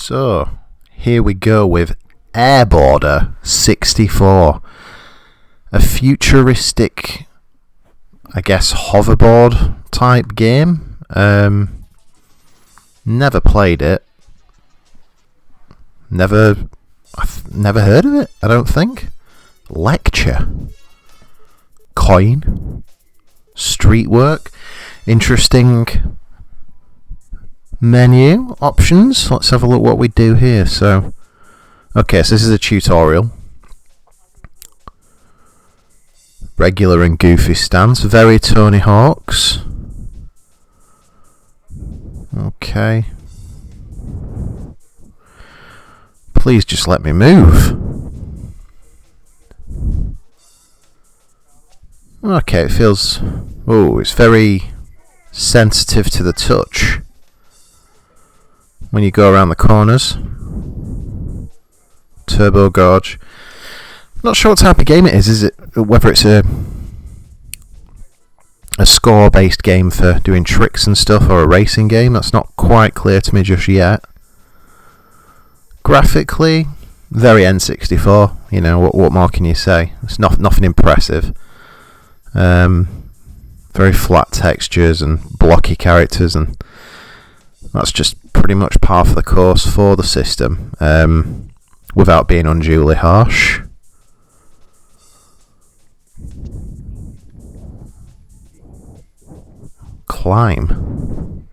So, here we go with Airboarder 64. A futuristic, I guess, hoverboard type game. Never played it. Never heard of it, I don't think. Lecture. Coin. Street work. Interesting menu options. Let's have a look what we do here. So, okay, so this is a tutorial. Regular and goofy stance. Very Tony Hawk's. Okay. Please just let me move. Okay, it feels... Oh, it's very sensitive to the touch when you go around the corners. Turbo Gorge. Not sure what type of game it is. Is it whether it's a score-based game for doing tricks and stuff, or a racing game? That's not quite clear to me just yet. Graphically, very N64. You know, what more can you say? It's nothing impressive. Very flat textures and blocky characters, and that's just pretty much par for the course for the system, without being unduly harsh. Climb.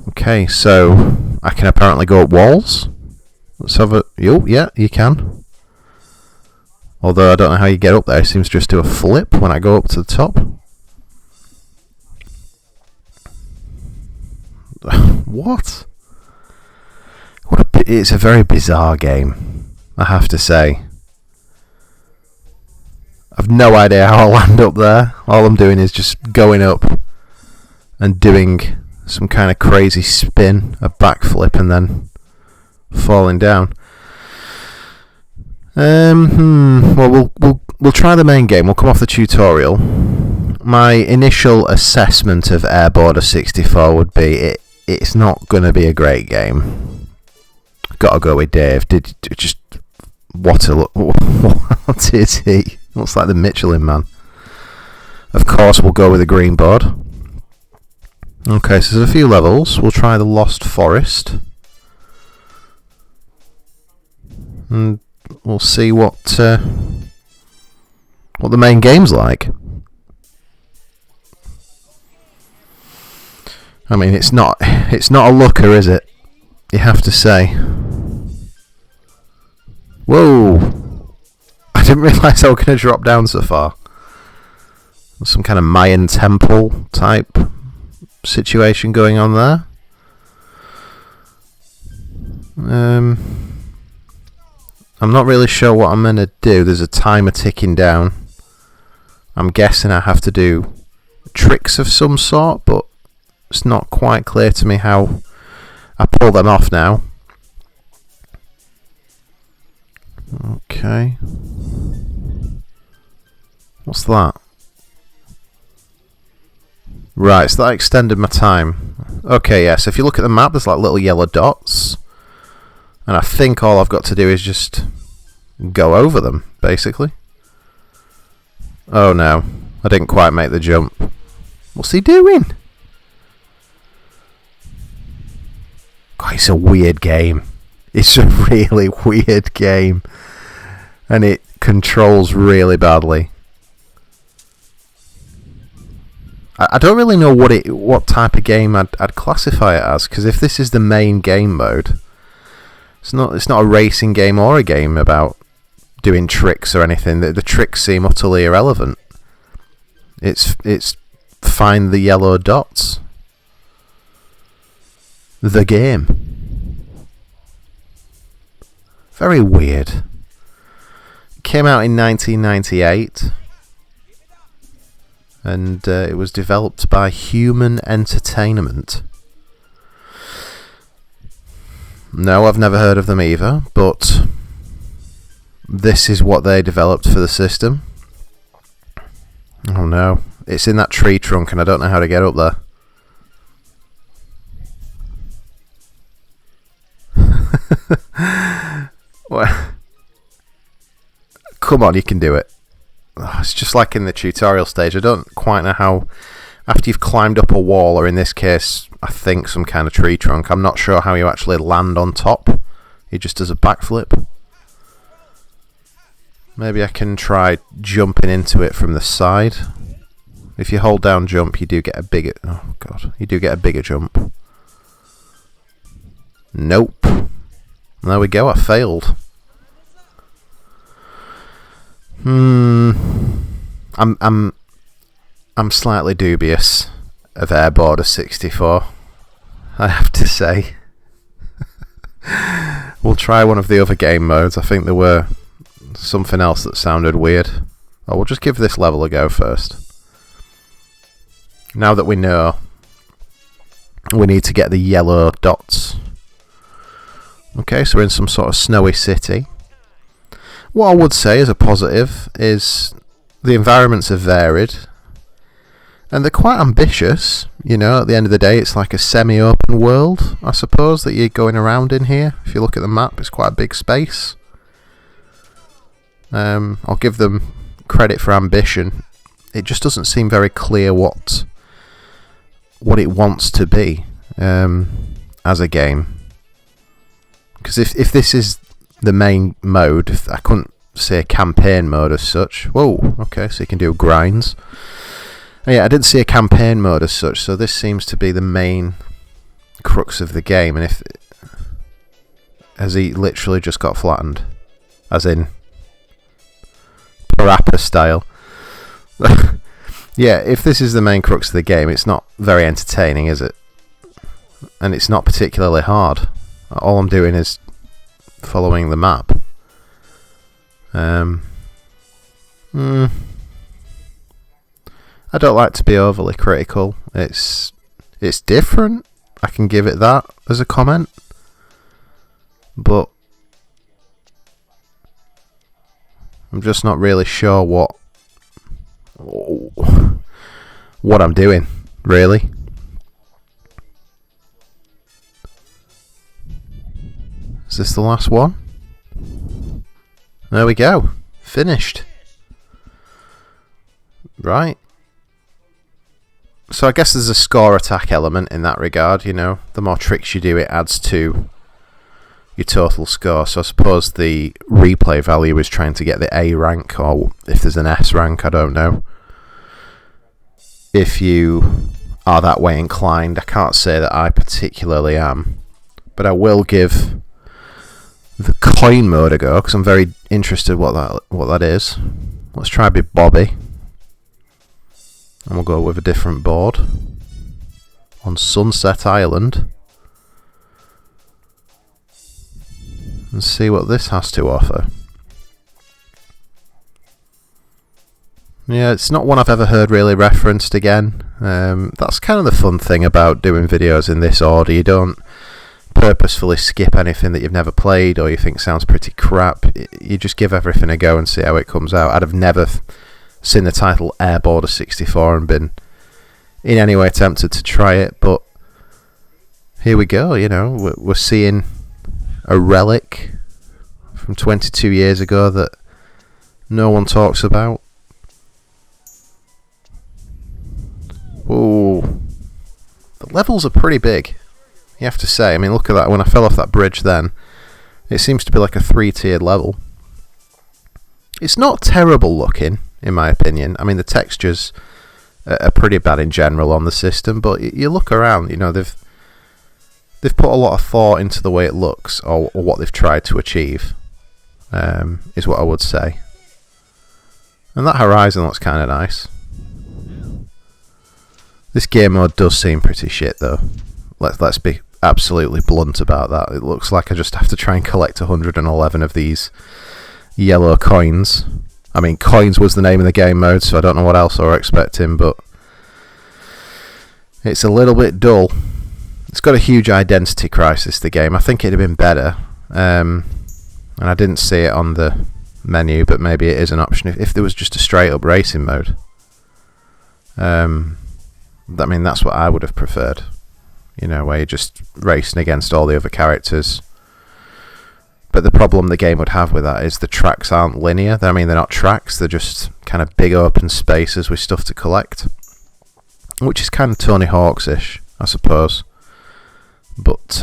Okay, so I can apparently go up walls. Let's have a... Oh, yeah, you can. Although I don't know how you get up there. It seems to just do a flip when I go up to the top. What? It's a very bizarre game, I have to say. I've no idea how I'll land up there. All I'm doing is just going up and doing some kind of crazy spin, a backflip, and then falling down. Well, we'll try the main game. We'll come off the tutorial. My initial assessment of Airboarder 64 would be it's not going to be a great game. Gotta go with Dave. What is he? Looks like the Michelin Man. Of course, we'll go with the green board. Okay, so there's a few levels. We'll try the Lost Forest. And we'll see what the main game's like. I mean, it's not a looker, is it? You have to say. Whoa! I didn't realise I was going to drop down so far. Some kind of Mayan temple type situation going on there. I'm not really sure what I'm going to do. There's a timer ticking down. I'm guessing I have to do tricks of some sort, but it's not quite clear to me how I pull them off now. Okay. What's that? Right, so that extended my time. Okay, yeah, so if you look at the map, there's like little yellow dots. And I think all I've got to do is just go over them, basically. Oh no, I didn't quite make the jump. What's he doing? God, it's a weird game. It's a really weird game. And it controls really badly. I don't really know what type of game I'd classify it as, because if this is the main game mode, it's not a racing game or a game about doing tricks or anything. The tricks seem utterly irrelevant. It's find the yellow dots. The game. Very weird. It came out in 1998. And it was developed by Human Entertainment. No, I've never heard of them either, but this is what they developed for the system. Oh no, it's in that tree trunk and I don't know how to get up there. Well, come on, you can do it. Oh, it's just like in the tutorial stage. I don't quite know how, after you've climbed up a wall, or in this case, I think some kind of tree trunk, I'm not sure how you actually land on top. He just does a backflip. Maybe I can try jumping into it from the side. If you hold down jump, you do get a bigger... Oh, God. You do get a bigger jump. Nope. There we go, I failed. I'm slightly dubious of Airboarder 64, I have to say. We'll try one of the other game modes. I think there were something else that sounded weird. Oh, we'll just give this level a go first. Now that we know, we need to get the yellow dots. Okay, so we're in some sort of snowy city. What I would say as a positive is the environments are varied and they're quite ambitious. You know, at the end of the day, it's like a semi-open world, I suppose, that you're going around in here. If you look at the map, it's quite a big space. I'll give them credit for ambition. It just doesn't seem very clear what it wants to be as a game. Because if this is the main mode, I couldn't say a campaign mode as such. Whoa, okay, so you can do grinds. Oh, yeah, I didn't see a campaign mode as such, so this seems to be the main crux of the game. And has he literally just got flattened? As in, Parappa style. Yeah, if this is the main crux of the game, it's not very entertaining, is it? And it's not particularly hard. All I'm doing is following the map. I don't like to be overly critical. It's different. I can give it that as a comment. But I'm just not really sure what I'm doing, really. Is this the last one? There we go. Finished. Right. So I guess there's a score attack element in that regard, you know. The more tricks you do, it adds to your total score. So I suppose the replay value is trying to get the A rank, or if there's an S rank, I don't know. If you are that way inclined, I can't say that I particularly am. But I will give the coin mode a go, because I'm very interested what that is. Let's try Be Bobby. And we'll go with a different board. On Sunset Island. And see what this has to offer. Yeah, it's not one I've ever heard really referenced again. That's kind of the fun thing about doing videos in this order. You don't purposefully skip anything that you've never played or you think sounds pretty crap. You just give everything a go and see how it comes out. I'd have never seen the title Airboarder 64 and been in any way tempted to try it, but here we go. You know, we're seeing a relic from 22 years ago that no one talks about. Whoa, the levels are pretty big, you have to say. I mean, look at that. When I fell off that bridge then, it seems to be like a 3-tiered level. It's not terrible looking, in my opinion. I mean, the textures are pretty bad in general on the system, but you look around, you know, they've put a lot of thought into the way it looks, or what they've tried to achieve, is what I would say. And that horizon looks kind of nice. This game mode does seem pretty shit, though. Let's be absolutely blunt about that. It looks like I just have to try and collect 111 of these yellow coins. I mean, coins was the name of the game mode, so I don't know what else I were expecting, but it's a little bit dull. It's got a huge identity crisis, the game. I think it'd have been better. And I didn't see it on the menu, but maybe it is an option if there was just a straight up racing mode. I mean, that's what I would have preferred. You know, where you're just racing against all the other characters. But the problem the game would have with that is the tracks aren't linear. I mean, they're not tracks, they're just kind of big open spaces with stuff to collect. Which is kind of Tony Hawk's-ish, I suppose. But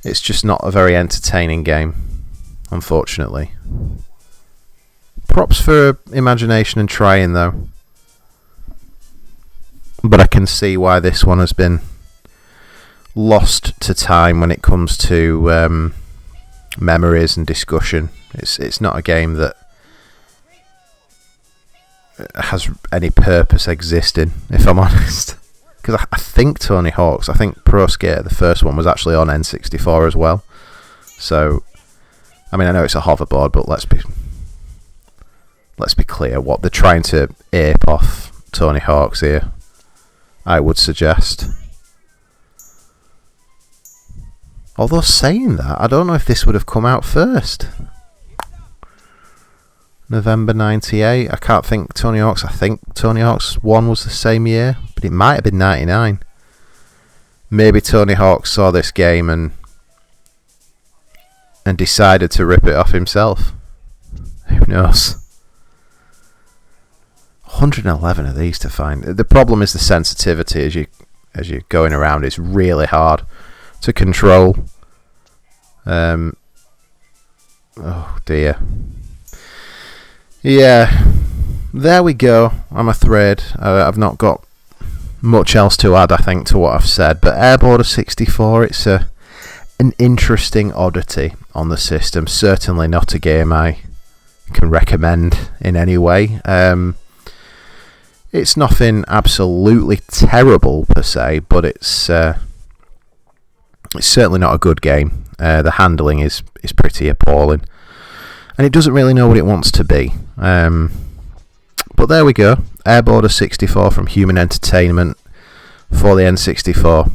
it's just not a very entertaining game, unfortunately. Props for imagination and trying, though. But I can see why this one has been lost to time when it comes to memories and discussion. It's not a game that has any purpose existing, if I'm honest. Because I think Tony Hawk's, I think Pro Skater, the first one, was actually on N64 as well. So, I mean, I know it's a hoverboard, but let's be clear, what they're trying to ape off Tony Hawk's here, I would suggest. Although saying that, I don't know if this would have come out first. November 98. I can't think Tony Hawk's. I think Tony Hawk's 1 was the same year, but it might have been 99. Maybe Tony Hawk saw this game and decided to rip it off himself. Who knows? 111 of these to find. The problem is the sensitivity as you're going around. It's really hard to control. Oh dear. Yeah, there we go. I'm afraid I've not got much else to add, I think, to what I've said. But Airboarder 64, it's an interesting oddity on the system. Certainly not a game I can recommend in any way. It's nothing absolutely terrible per se, but it's certainly not a good game. The handling is pretty appalling, and it doesn't really know what it wants to be. But there we go. Airboarder 64 from Human Entertainment for the N64.